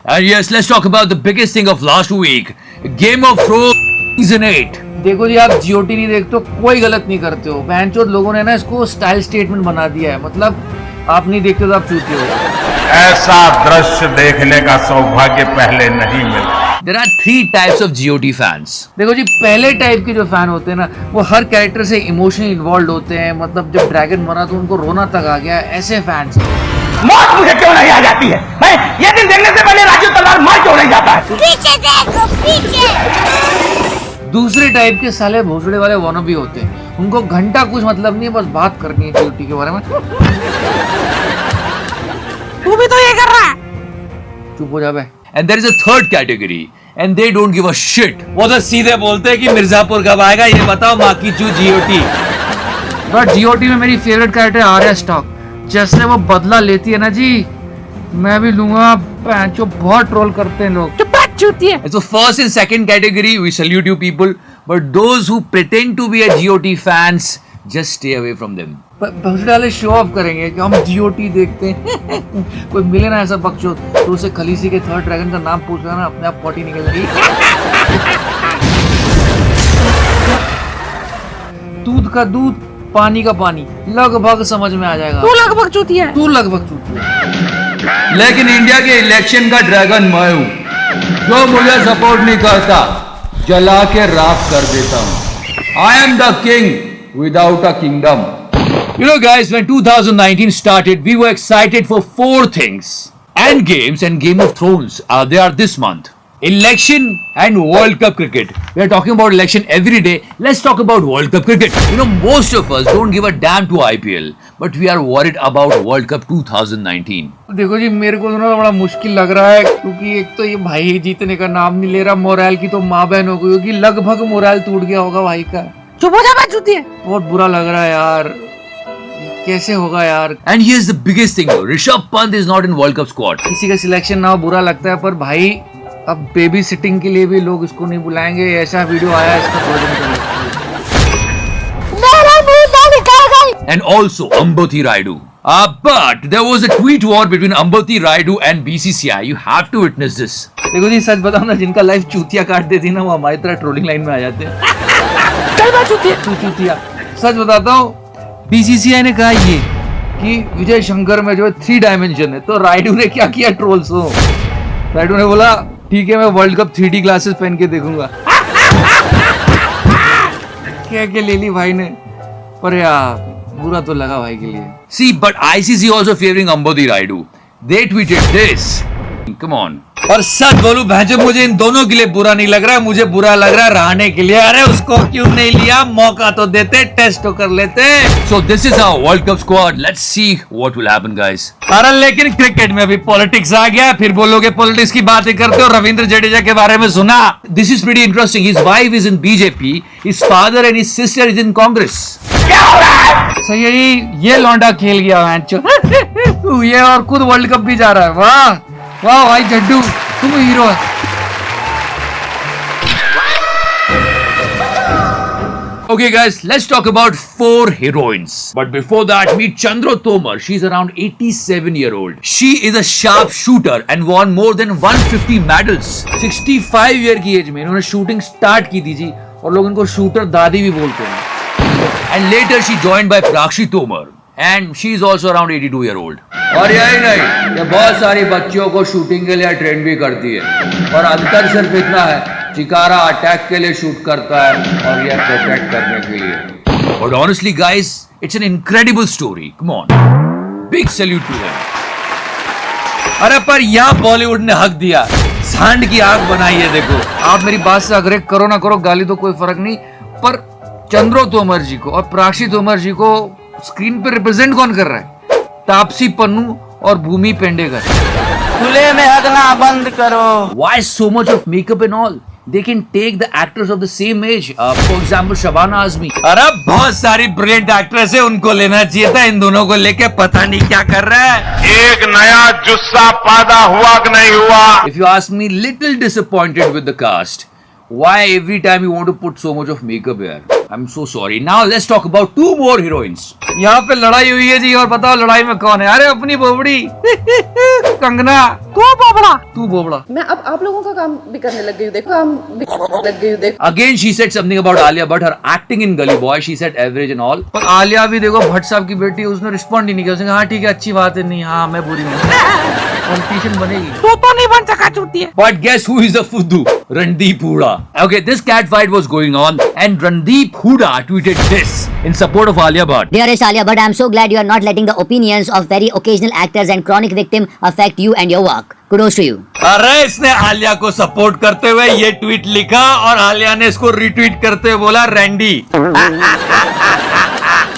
And yes, let's talk about the biggest thing of last week, Game of Thrones season 8. देखो जी, आप GOT नहीं देखते हो कोई गलत नहीं करते हो। बहनचोद लोगों ने ना इसको स्टाइल स्टेटमेंट बना दिया है। मतलब आप नहीं देखते तो आप चूतिए हो। ऐसा दृश्य देखने का सौभाग्य पहले नहीं मिला। There are 3 types of GOT fans. देखो जी, पहले टाइप के जो फैन होते हैं ना, वो हर कैरेक्टर से इमोशनली इन्वॉल्व होते हैं। मतलब जब ड्रैगन मरा तो उनको रोना तक आ गया। ऐसे फैंस मौत मुझे क्यों नहीं आ जाती है? मैं ये दिन देखने से पहले राजू तलवार मार क्यों नहीं जाता है? पीछे देखो, पीछे। दूसरे टाइप के साले भोसड़े वाले वानबी होते हैं। उनको घंटा कुछ मतलब नहीं है, बस बात करनी है जीओटी के बारे में। तू भी तो ये कर रहा है। चुप हो जा बे। And there is a third category, and they don't give a shit. वो तो सीधे बोलते हैं कि मिर्जापुर कब आएगा ये बताओ, माँ की चू GOT. बट जीओटी में मेरी फेवरेट कैरेक्टर आर्या स्टॉक। जैसे वो बदला लेती है ना जी, मैं भी लूंगा। जो बहुत ट्रोल करते हैं लोग। तो बात चूती है। And so first and second category, we salute you people, but those who pretend to be a GOT fans, just stay away from them. भोसड़े वाले शो ऑफ करेंगे कि हम जीओटी देखते हैं। कोई मिले ना ऐसा बकचोद तो उसे खलीसी के थर्ड ड्रैगन का नाम पूछना ना, अपने आप पॉटी निकल गई। दूध का दूध, पानी का पानी, लगभग समझ में आ जाएगा। तू लगभग चूती है। तू लगभग चूती है। लेकिन इंडिया के इलेक्शन का ड्रैगन मैं हूं, जो मुझे सपोर्ट नहीं करता जला के राख कर देता हूं। I am the king without a kingdom. You know guys, when 2019 started, we were excited for 4 things. And games and Game of Thrones, they are this month. Election and World Cup cricket. We are talking about election every day. Let's talk about World Cup cricket. You know, most of us don't give a damn to IPL, but we are worried about World Cup 2019. देखो जी, मेरे को ना बड़ा मुश्किल लग रहा है, क्योंकि एक तो ये भाई जीतने का नाम नहीं ले रहा। मोरल की तो माँ बहन हो गई होगी। लगभग मोरल टूट गया होगा भाई का। चुप हो जा, बात चूती है। बहुत बुरा लग रहा है यार, कैसे होगा यार। And here's the biggest thing though, Rishabh Pant is not in World Cup squad. किसी का सिलेक्शन ना हो बुरा लगता है, पर भाई अब बेबी सिटिंग के लिए भी लोग इसको नहीं बुलाएंगे। ऐसा वीडियो आया इसका मेरा मुंह ना निकाल गई। And also Ambati Rayudu. But there was a tweet war between Ambati Rayudu and BCCI. You have to witness this. देखो जी, सच बताओ ना, जिनका लाइफ चूतिया काट देती ना, वो हमारी तरह ट्रोलिंग लाइन में आ जाते हैं। चल बात चूती है। तू चूतिया। सच बताता हूँ, बीसीसीआई ने कहा ये कि विजय शंकर में जो है 3 डायमेंशन है, तो रायडू ने क्या किया ट्रोल्स को। रायडू ने बोला ठीक है, मैं वर्ल्ड कप 3D ग्लासेस पहन के देखूंगा। क्या क्या ले ली भाई ने, पर यार बुरा तो लगा भाई के लिए। See, but ICC also favoring Ambati Rayudu. They tweeted this. Come on. और सच बोलूं भैंचो, मुझे इन दोनों के लिए बुरा नहीं लग रहा है। मुझे बुरा लग रहा है रहाणे के लिए। अरे उसको क्यों नहीं लिया? मौका तो देते, टेस्ट तो कर लेते। So this is our World Cup squad. Let's see what will happen, guys. अरे लेकिन क्रिकेट में भी पॉलिटिक्स आ गया। फिर बोलोगे पॉलिटिक्स की बातें करते हो। रविंद्र जडेजा के बारे में सुना? This is pretty interesting. His wife is in BJP. His father and his sister is in Congress. क्या हो रहा है? सही है जी, ये लौंडा खेल गया भैंचो। ये और खुद वर्ल्ड कप भी जा रहा है। वाह वाह भाई जड्डू, तुम हीरो है। Okay guys, let's talk about 4 heroines. But before that, meet Chandra Tomar. She's around 87-year-old. She is a sharp shooter and won more than 150 medals. 65 year की एज में इन्होंने शूटिंग स्टार्ट की थी जी, और लोग इनको शूटर दादी भी बोलते हैं। And later she joined by Prakshi Tomar. And she is also around 82-year-old. और यही नहीं, ये बहुत सारी बच्चियों को शूटिंग के लिए ट्रेन भी करती है। और अंतर सिर्फ इतना है, चिकारा अटैक के लिए शूट करता है और ये प्रोटेक्ट करने के लिए। But honestly guys, it's an incredible story. Come on, big salute to them. अरे पर यहाँ बॉलीवुड ने हक दिया, सांड की आग बनाई है। देखो, आप मेरी बात से अग्रे करो ना करो, गाली तो कोई फर्क नहीं, पर चंद्रो तोमर जी को और प्राक्षी तोमर जी को स्क्रीन पे रिप्रेजेंट कौन कर रहा है? तापसी पन्नू और भूमि पेंडेकर। खुले में हगना बंद करो। Why so much of makeup and all? They can take the actors of the same age. For example, Shabana Azmi. अरे बहुत सारी ब्रिलियंट एक्ट्रेस है, उनको लेना चाहिए था। इन दोनों को लेके पता नहीं क्या कर रहा है। एक नया जुस्सा पैदा हुआ कि नहीं हुआ? If you ask me, little disappointed with the cast. Why every time you want to put so much of makeup here? I'm so sorry. Now let's talk about two more heroines. यहाँ पे लड़ाई हुई है जी, और बताओ लड़ाई में कौन है? अरे अपनी बोबड़ी कंगना। तू बोबड़ा। मैं अब आप लोगों का काम भी करने लग गई हूँ, देखो काम भी लग गई हूँ, देखो। Again she said something about Alia Bhatt, her acting in Gully Boy. She said average and all. पर आलिया भी देखो भट्ट साहब की बेटी, उसने रिस्पॉन्ड ही नहीं किया। उसने कहा हाँ ठीक है, अच्छी बात है, नहीं हाँ मैं बुरी हूँ। कंपटीशन बनेगी। तू तो नहीं बन सका चूतिया। But guess who is the fuddu? Randeep Hooda. Okay, this cat fight was going on and Randeep Hooda tweeted this in support of Alia Bhatt. Dearest Alia Bhatt, I am so glad you are not letting the opinions of very occasional actors and chronic victim affect you and your work. Kudos to you. अरे इसने आलिया को support करते हुए ये tweet लिखा और आलिया ने इसको रिट्वीट करते हुए बोला Randy.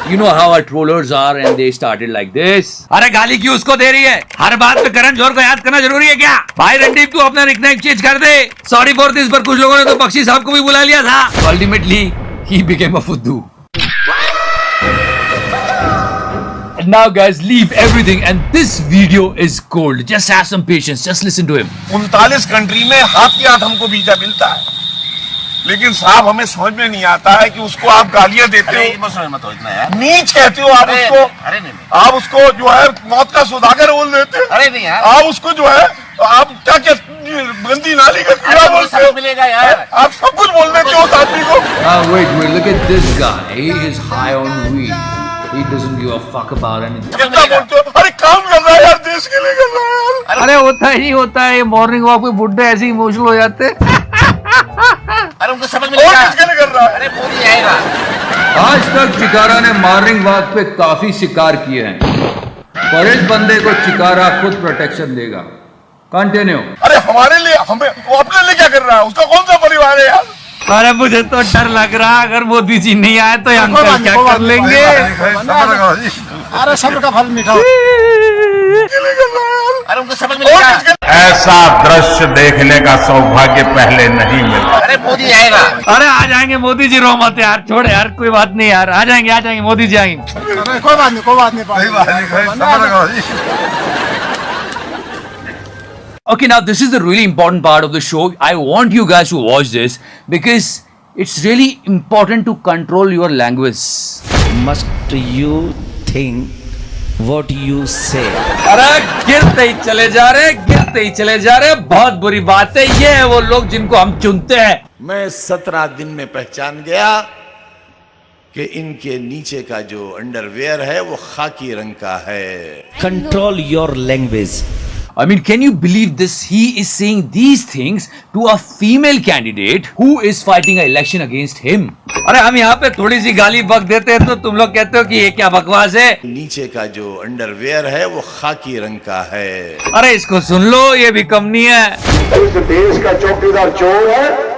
You know how our trollers are and they started like this. अरे गाली क्यों उसको दे रही है? हर बात पे करण जोहर को याद करना जरूरी है क्या? भाई रणदीप तू अपना निकनेम चेंज कर दे। सॉरी फॉर दिस, पर कुछ लोगों ने तो बख्शी साहब को भी बुला लिया था। Ultimately, he became a fuddu. And now guys, leave everything and this video is gold. Just have some patience. Just listen to him. 39 country में हाथ के हाथ हमको वीजा मिलता है, लेकिन साहब हमें समझ में नहीं आता है कि उसको आप गालियां देते हो, नीच कहते हो आप उसको। अरे नहीं, आप उसको जो है मौत का सौदागर बोल देते हो। अरे नहीं यार, आप उसको जो है आप क्या क्या गंदी नाली का कीड़ा बोलते हो। मिलेगा यार, आप सब कुछ बोल देते हो उस आदमी को। Wait, look at this guy. He is high on weed. He doesn't give a fuck about anything. कितना बोलते हो? अरे काम कर रहा है यार, देश के लिए कर रहा है यार। अरे होता ही होता है, मॉर्निंग वॉक पे बुड्ढे ऐसे इमोशनल हो जाते। अरे उनको समझ में नहीं कर रहा है। अरे पूरी आएगा। आज तक चिकारा ने मॉर्निंग वॉक पे काफी शिकार किए हैं, पर इस बंदे को चिकारा खुद प्रोटेक्शन देगा। कंटिन्यू। अरे हमारे लिए, हमें वो अपने लिए क्या कर रहा है? उसका कौन सा परिवार है यार? अरे मुझे तो डर लग रहा है, अगर मोदी जी नहीं आए तो अंकल क्या कर लेंगे? अरे सब्र का फल मीठा। अरे उनको समझ में नहीं। ऐसा दृश्य देखने का सौभाग्य पहले नहीं मिला। अरे मोदी आएगा। अरे आ जाएंगे मोदी जी, रो मत यार, छोड़ यार, कोई बात नहीं यार, आ जाएंगे मोदी जी आएंगे। कोई बात नहीं। Okay, now this is the really important part of the show. I want you guys to watch this because it's really important to control your language. Must you think what you say? अरे गिरते ही चले जा रहे, बहुत बुरी बात है। ये है वो लोग जिनको हम चुनते हैं। मैं 17 दिन में पहचान गया कि इनके नीचे का जो अंडरवेयर है वो खाकी रंग का है। Control your language. I mean, can you believe this? He is saying these things to a female candidate who is fighting an election against him. अरे हम यहाँ पे थोड़ी सी गाली बक देते हैं तो तुम लोग कहते हो कि ये क्या बकवास है। नीचे का जो अंडरवेयर है वो खाकी रंग का है। अरे इसको सुन लो, ये भी कम नहीं है। इस देश का चौकीदार चोर है,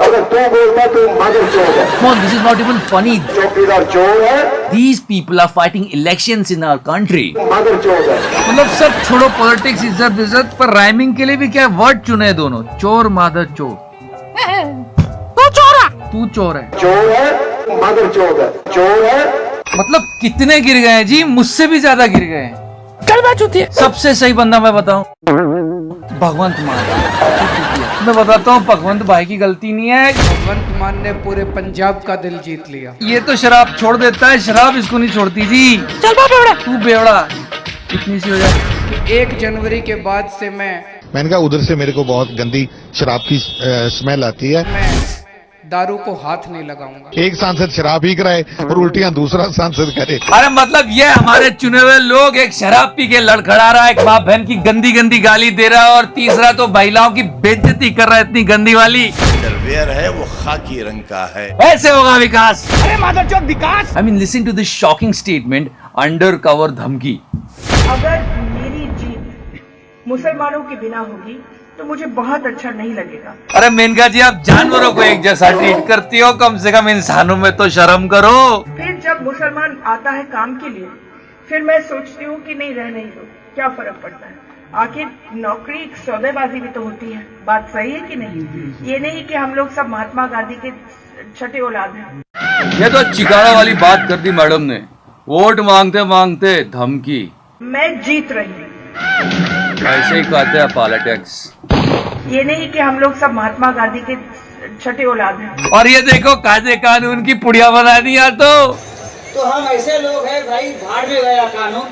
अगर तू बोलता तो मदर चोर है। Come on, this is not even funny. चौकीदार चोर है, These people are fighting elections in our country. Mother चोर है। मतलब सब छोड़ो पॉलिटिक्स, इज्जत, पर राइमिंग के लिए भी क्या वर्ड चुने दोनों, चोर मादर चोर। तू चोर है। चोर है, मदर चोर है। चोर है। मतलब कितने गिर गए जी, मुझसे भी ज्यादा गिर गए हैं। चल मैं चूतिया। सबसे सही बंदा मैं बताऊं, भगवंत मान। मैं बताता हूँ, भगवंत भाई की गलती नहीं है। भगवंत मान ने पूरे पंजाब का दिल जीत लिया। ये तो शराब छोड़ देता है, शराब इसको नहीं छोड़ती जी। चल बेवड़ा। तू बेवड़ा कितनी सी हो जाए। 1 जनवरी के बाद से मैंने कहा उधर से मेरे को बहुत गंदी शराब की स्मेल आती है। मैं दारू को हाथ नहीं लगाऊंगा। एक सांसद शराब पी रहा है और उल्टियां दूसरा सांसद करे। अरे मतलब ये हमारे चुने हुए लोग, एक शराब पी के लड़खड़ा रहा है, एक बाप बहन की गंदी गाली दे रहा है, और तीसरा तो महिलाओं की बेइज्जती कर रहा है इतनी गंदी वाली। अंडरवेयर है वो खाकी रंग का है। ऐसे होगा विकास। अरे मादरचोद विकास। I mean, listen to this shocking statement. Undercover धमकी. अगर मेरी जीत मुसलमानों के बिना होगी तो मुझे बहुत अच्छा नहीं लगेगा। अरे मेनका जी, आप जानवरों को एक जैसा ट्रीट करती हो, कम से कम इंसानों में तो शर्म करो। फिर जब मुसलमान आता है काम के लिए, फिर मैं सोचती हूँ कि नहीं रहने ही दो, क्या फर्क पड़ता है। आखिर नौकरी सौदेबाजी भी तो होती है। बात सही है कि नहीं? ये नहीं कि हम लोग सब महात्मा गांधी के छठे औलाद हैं। ये तो चिकारा वाली बात कर दी मैडम ने। वोट मांगते मांगते धमकी। मैं जीत रही हूँ। ऐसे ही कहते हैं पॉलिटिक्स। ये नहीं कि हम लोग सब महात्मा गांधी के छठे औलाद हैं। और ये देखो कायदे कानून की पुड़िया बना दिया तो हम ऐसे लोग हैं भाई, भाड़ में गया कानून,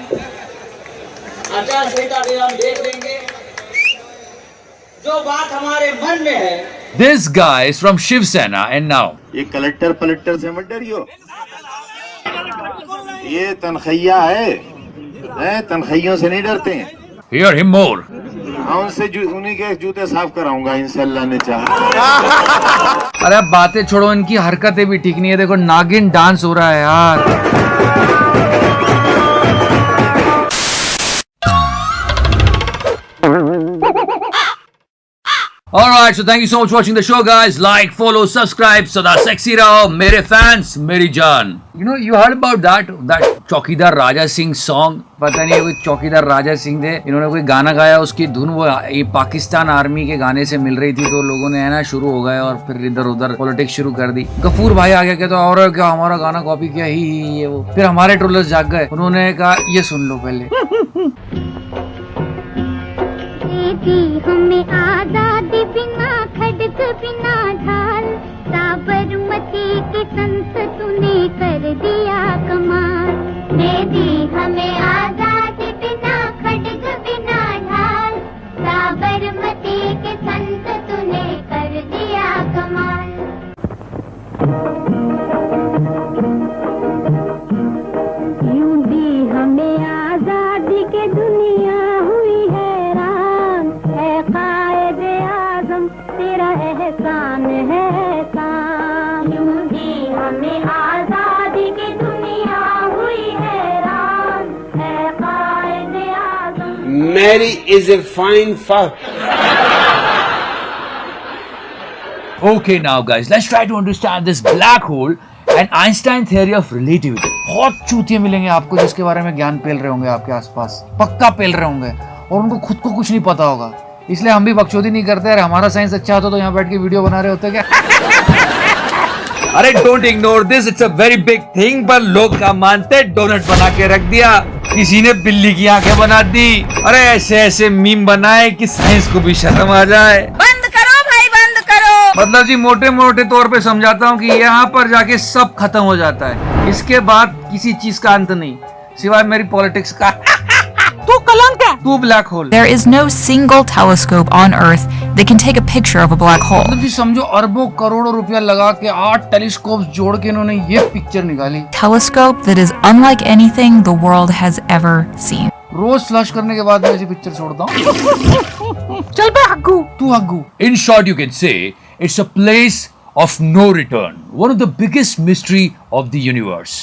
आचार संहिता भी हम देख लेंगे, जो बात हमारे मन में है। This guy is from Shiv Sena and now ये कलेक्टर पलट्टर से मत डरियो, ये तनखैया है, तनखैयों से नहीं डरते हैं। hear him more. हाँ, उन्हीं के जूते साफ कराऊंगा इंशाल्लाह ने चाहा। अरे बातें छोड़ो, इनकी हरकतें भी ठीक नहीं है। देखो नागिन डांस हो रहा है यार। Alright, so thank you so much for watching the show, guys. Like, follow, subscribe. Sada sexy raho, mere fans, meri jaan. You heard about that Chaukidar Raja Singh song? पता नहीं कोई चौकीदार राजा सिंह थे, इन्होंने कोई गाना गाया, उसकी धुन वो ये पाकिस्तान आर्मी के गाने से मिल रही थी, तो लोगों ने है ना शुरू हो गए और फिर इधर उधर पॉलिटिक्स शुरू कर दी। गफूर भाई आ गया कहता और क्या हमारा गाना कॉपी किया ही ये वो। फिर हमारे ट्रोलर्स जाग गए, उन्होंने कहा ये सुन लो पहले। हमें आजादी बिना खड़क बिना ढाल, साबरमती की संत तूने कर दिया कमाल। दे दी हमें आजादी बिना खड़क बिना ढाल, साबरमती के संत तूने कर दिया कमाल। यूं भी हमें आजादी के दुनिया हुई हैरान, है कायदे आज़म तेरा एहसान है काम। यूं भी हमें आजादी की दुनिया हुई हैरान, है कायदे आज़म। Mary is a fine fuck. Okay, now guys, let's try to understand this black hole and Einstein theory of relativity. बहुत चूतिए मिलेंगे आपको जिसके बारे में ज्ञान पेल रहे होंगे आपके आसपास, पक्का पेल रहे होंगे, और उनको खुद को कुछ नहीं पता होगा। इसलिए हम भी बकचोदी नहीं करते। अरे हमारा साइंस अच्छा होता तो यहाँ बैठ के वीडियो बना रहे होते क्या? अरे don't ignore this, it's a very big thing. पर लोग क्या मानते, डोनट बना के रख दिया, किसी ने बिल्ली की आंखें बना दी। अरे ऐसे ऐसे मीम बनाए कि साइंस को भी शर्म आ जाए। बंद करो भाई, बंद करो। मतलब जी मोटे मोटे तौर पे समझाता हूँ कि यहाँ पर जाके सब खत्म हो जाता है, इसके बाद किसी चीज का अंत नहीं सिवाय मेरी पॉलिटिक्स का। तू कलंक है। तू black hole. There is no single telescope on Earth that can take a picture of a black hole. मतलब जी समझो अरबों करोड़ों रुपया लगा के 8 टेलीस्कोप्स जोड़ के इन्होंने ये पिक्चर निकाली। Telescope that is unlike anything the world has ever seen. रोज फ्लश करने के बाद मैं ऐसी पिक्चर छोड़ता हूँ। चल बे हग्गू, तू हग्गू। In short, you can say it's a place of no return, one of the biggest mystery of the universe.